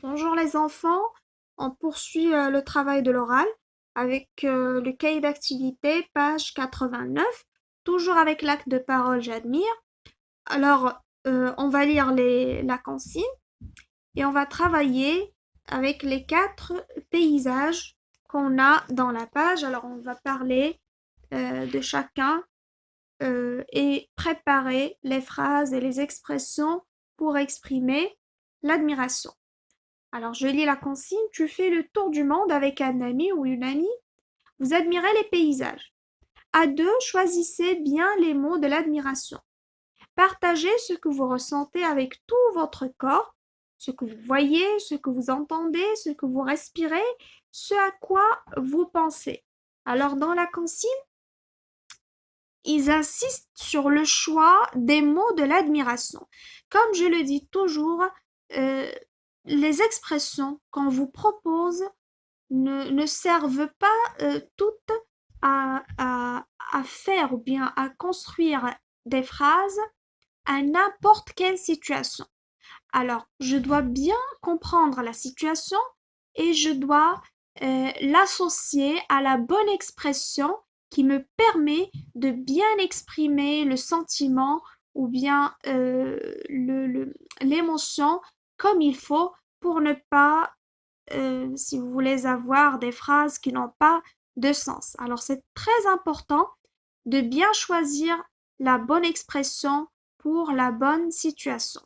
Bonjour les enfants, on poursuit le travail de l'oral avec le cahier d'activité, page 89, toujours avec l'acte de parole j'admire. Alors, on va lire la consigne et on va travailler avec les 4 paysages qu'on a dans la page. Alors, on va parler de chacun et préparer les phrases et les expressions pour exprimer l'admiration. Alors, je lis la consigne. Tu fais le tour du monde avec un ami ou une amie. Vous admirez les paysages. À deux, choisissez bien les mots de l'admiration. Partagez ce que vous ressentez avec tout votre corps, ce que vous voyez, ce que vous entendez, ce que vous respirez, ce à quoi vous pensez. Alors, dans la consigne, ils insistent sur le choix des mots de l'admiration. Comme je le dis toujours, euh, les expressions qu'on vous propose ne servent pas toutes à faire ou bien à construire des phrases à n'importe quelle situation. Alors, je dois bien comprendre la situation et je dois l'associer à la bonne expression qui me permet de bien exprimer le sentiment ou bien l'émotion comme il faut pour ne pas, si vous voulez, avoir des phrases qui n'ont pas de sens. Alors c'est très important de bien choisir la bonne expression pour la bonne situation.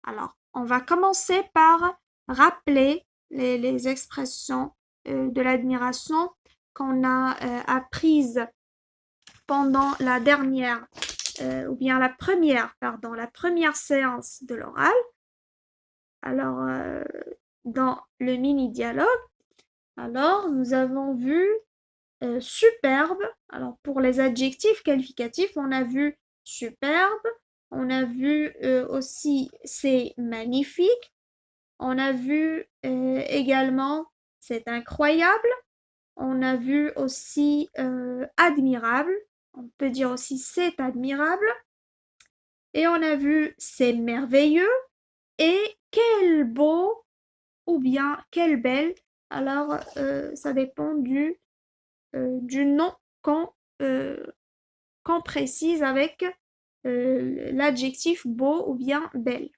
Alors, on va commencer par rappeler les expressions de l'admiration qu'on a apprises pendant la dernière, ou bien la première séance de l'oral. Alors, dans le mini-dialogue, alors nous avons vu superbe. Alors, pour les adjectifs qualificatifs, on a vu superbe, on a vu aussi c'est magnifique, on a vu également c'est incroyable, on a vu aussi admirable, on peut dire aussi c'est admirable, et on a vu c'est merveilleux et quel beau ou bien quelle belle. Alors, ça dépend du nom qu'on euh, qu'on précise avec l'adjectif beau ou bien belle.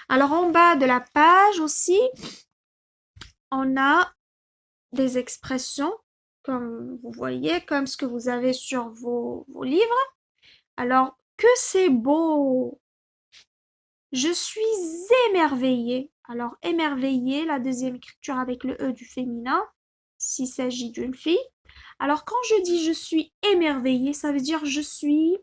Alors en bas de la page aussi, on a des expressions, comme vous voyez, comme ce que vous avez sur vos livres. Alors, que c'est beau! Je suis émerveillée. Alors, émerveillée, la deuxième écriture avec le E du féminin, s'il s'agit d'une fille. Alors, quand je dis je suis émerveillée, ça veut dire je suis,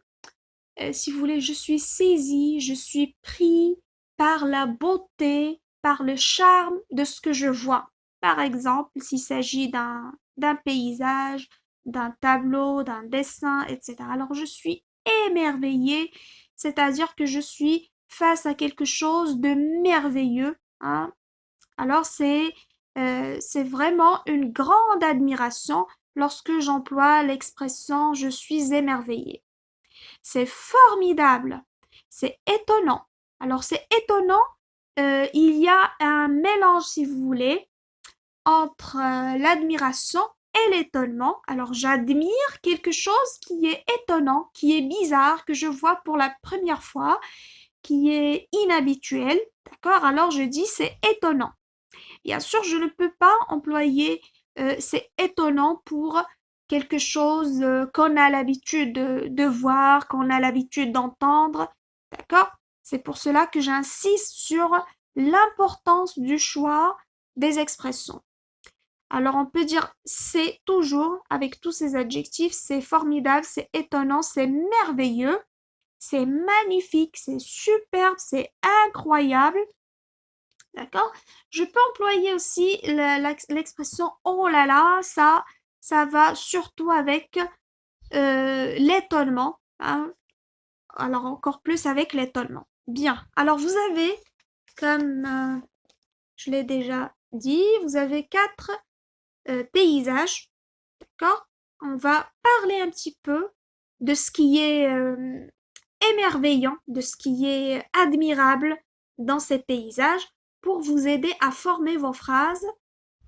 si vous voulez, je suis saisie, je suis pris par la beauté, par le charme de ce que je vois. Par exemple, s'il s'agit d'un paysage, d'un tableau, d'un dessin, etc. Alors, je suis émerveillée, c'est-à-dire que je suis face à quelque chose de merveilleux, hein. Alors, c'est vraiment une grande admiration lorsque j'emploie l'expression je suis émerveillée. C'est formidable, c'est étonnant. Alors c'est étonnant, il y a un mélange, si vous voulez, entre l'admiration et l'étonnement. Alors j'admire quelque chose qui est étonnant, qui est bizarre, que je vois pour la première fois, qui est inhabituel. D'accord? Alors je dis c'est étonnant. Bien sûr, je ne peux pas employer c'est étonnant pour quelque chose qu'on a l'habitude de voir, qu'on a l'habitude d'entendre. D'accord? C'est pour cela que j'insiste sur l'importance du choix des expressions. Alors on peut dire c'est toujours avec tous ces adjectifs, c'est formidable, c'est étonnant, c'est merveilleux, c'est magnifique, c'est superbe, c'est incroyable. D'accord? Je peux employer aussi l'expression oh là là, ça va surtout avec l'étonnement, hein. Alors encore plus avec l'étonnement. Bien. Alors vous avez, comme je l'ai déjà dit, vous avez 4 paysages. D'accord? On va parler un petit peu de ce qui est émerveillant, de ce qui est admirable dans ces paysages. pour vous aider à former vos phrases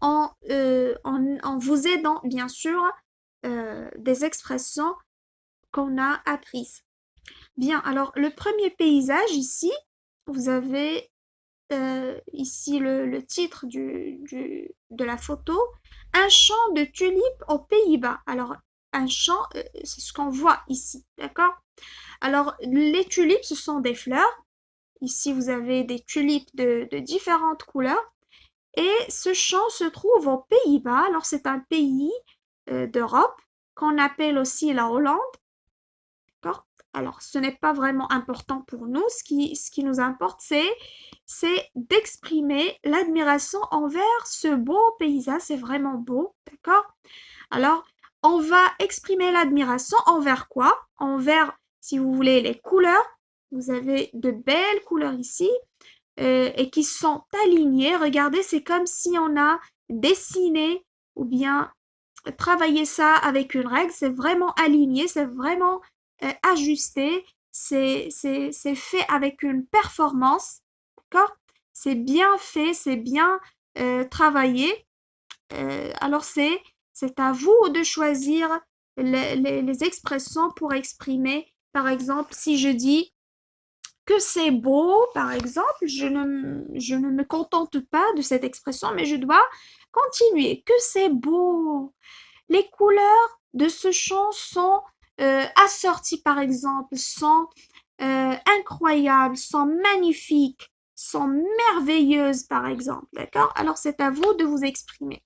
en vous aidant, bien sûr, des expressions qu'on a apprises. Bien, alors le premier paysage ici, vous avez ici le titre de la photo, un champ de tulipes aux Pays-Bas. Alors, un champ, c'est ce qu'on voit ici, d'accord? Alors, les tulipes, ce sont des fleurs. Ici, vous avez des tulipes de différentes couleurs. Et ce champ se trouve aux Pays-Bas. Alors, c'est un pays d'Europe qu'on appelle aussi la Hollande. D'accord? Alors, ce n'est pas vraiment important pour nous. Ce qui nous importe, c'est d'exprimer l'admiration envers ce beau paysage. C'est vraiment beau, d'accord? Alors, on va exprimer l'admiration envers quoi? Envers, si vous voulez, les couleurs. Vous avez de belles couleurs ici et qui sont alignées. Regardez, c'est comme si on a dessiné ou bien travailler ça avec une règle, c'est vraiment aligné, c'est vraiment ajusté, c'est fait avec une performance, d'accord? C'est bien fait, c'est bien travaillé. Alors c'est à vous de choisir les expressions pour exprimer. Par exemple, si je dis que c'est beau, par exemple, je ne me contente pas de cette expression, mais je dois continuer. Que c'est beau. Les couleurs de ce champ sont assorties, par exemple, sont incroyables, sont magnifiques, sont merveilleuses, par exemple. D'accord? Alors, c'est à vous de vous exprimer.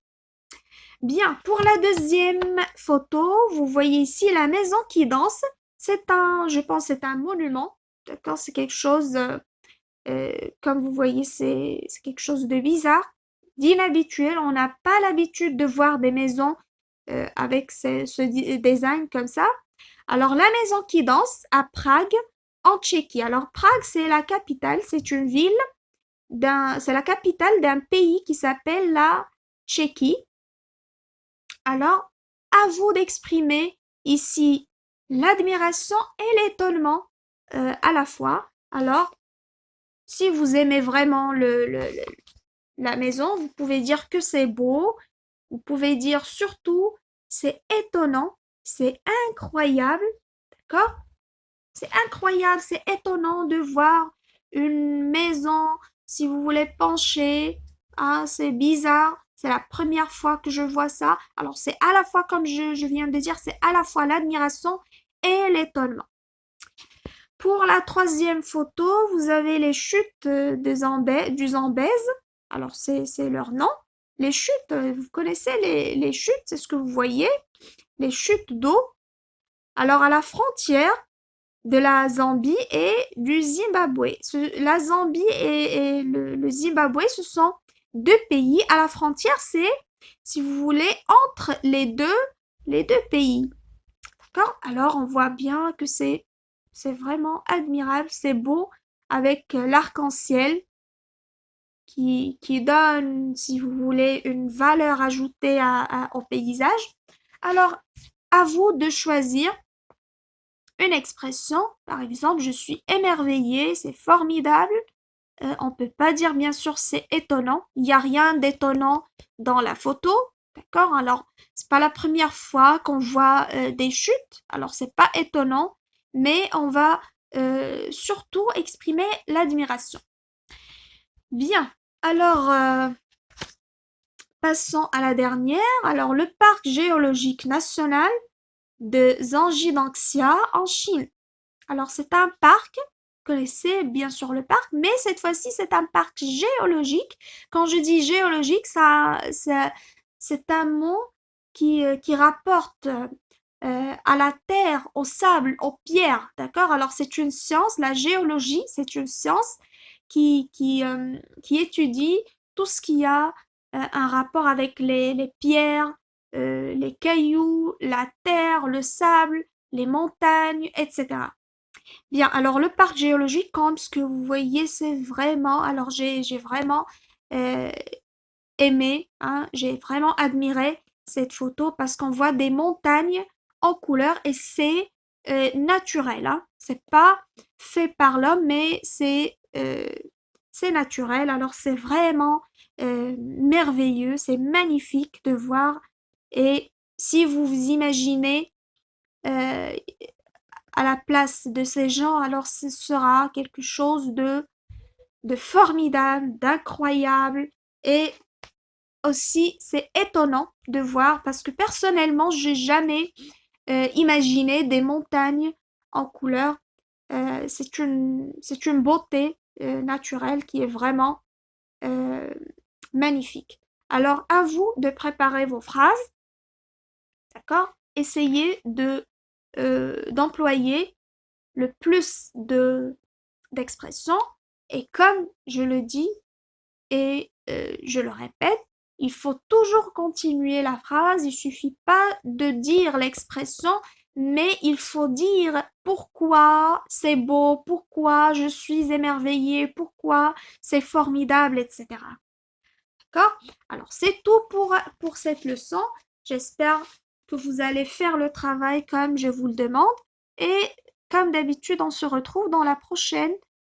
Bien, pour la deuxième photo, vous voyez ici la maison qui danse. Je pense, c'est un monument. D'accord? C'est quelque chose, comme vous voyez, c'est quelque chose de bizarre, d'inhabituel. On n'a pas l'habitude de voir des maisons avec ce design comme ça. Alors, la maison qui danse à Prague, en Tchéquie. Alors, Prague, c'est la capitale, c'est une ville c'est la capitale d'un pays qui s'appelle la Tchéquie. Alors, à vous d'exprimer ici l'admiration et l'étonnement à la fois. Alors, si vous aimez vraiment la maison, vous pouvez dire que c'est beau. Vous pouvez dire surtout c'est étonnant, c'est incroyable, d'accord? C'est incroyable, c'est étonnant de voir une maison, si vous voulez pencher, ah, c'est bizarre, c'est la première fois que je vois ça. Alors c'est à la fois, comme je viens de dire, c'est à la fois l'admiration et l'étonnement. Pour la troisième photo, vous avez les chutes du Zambèze. Alors c'est leur nom. Les chutes, vous connaissez les chutes, c'est ce que vous voyez, les chutes d'eau. Alors à la frontière de la Zambie et du Zimbabwe. La Zambie et le Zimbabwe, ce sont deux pays. À la frontière, c'est, si vous voulez, entre les deux pays. D'accord? Alors on voit bien que c'est vraiment admirable, c'est beau avec l'arc-en-ciel qui donne, si vous voulez, une valeur ajoutée au paysage. Alors, à vous de choisir une expression. Par exemple, je suis émerveillée, c'est formidable. On peut pas dire, bien sûr, c'est étonnant. Il n'y a rien d'étonnant dans la photo. D'accord? Alors, c'est pas la première fois qu'on voit des chutes. Alors, c'est pas étonnant, mais on va surtout exprimer l'admiration. Bien. Alors, passons à la dernière. Alors, le parc géologique national de Zhangjiakou en Chine. Alors, c'est un parc, vous connaissez bien sûr le parc, mais cette fois-ci, c'est un parc géologique. Quand je dis géologique, c'est un mot qui rapporte à la terre, au sable, aux pierres, d'accord? Alors, c'est une science, la géologie, c'est une science qui étudie tout ce qui a un rapport avec les pierres, les cailloux, la terre, le sable, les montagnes, etc. Bien, alors le parc géologique, comme ce que vous voyez, c'est vraiment, alors j'ai vraiment euh, aimé, hein, j'ai vraiment admiré cette photo parce qu'on voit des montagnes en couleur et c'est naturel, hein. C'est pas fait par l'homme, mais c'est naturel, alors c'est vraiment merveilleux, c'est magnifique de voir. Et si vous vous imaginez euh, à la place de ces gens, alors ce sera quelque chose de formidable, d'incroyable. Et aussi, c'est étonnant de voir parce que personnellement, j'ai jamais imaginé des montagnes en couleur. C'est une beauté naturelle qui est vraiment euh, magnifique. Alors, à vous de préparer vos phrases, d'accord? Essayez d'employer le plus d'expressions et comme je le dis et je le répète, il faut toujours continuer la phrase, il suffit pas de dire l'expression, mais il faut dire pourquoi c'est beau, pourquoi je suis émerveillée, pourquoi c'est formidable, etc. D'accord? Alors, c'est tout pour cette leçon. J'espère que vous allez faire le travail comme je vous le demande. Et comme d'habitude, on se retrouve dans la prochaine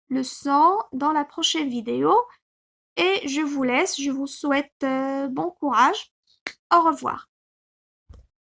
leçon, dans la prochaine vidéo. Et je vous laisse, je vous souhaite bon courage. Au revoir.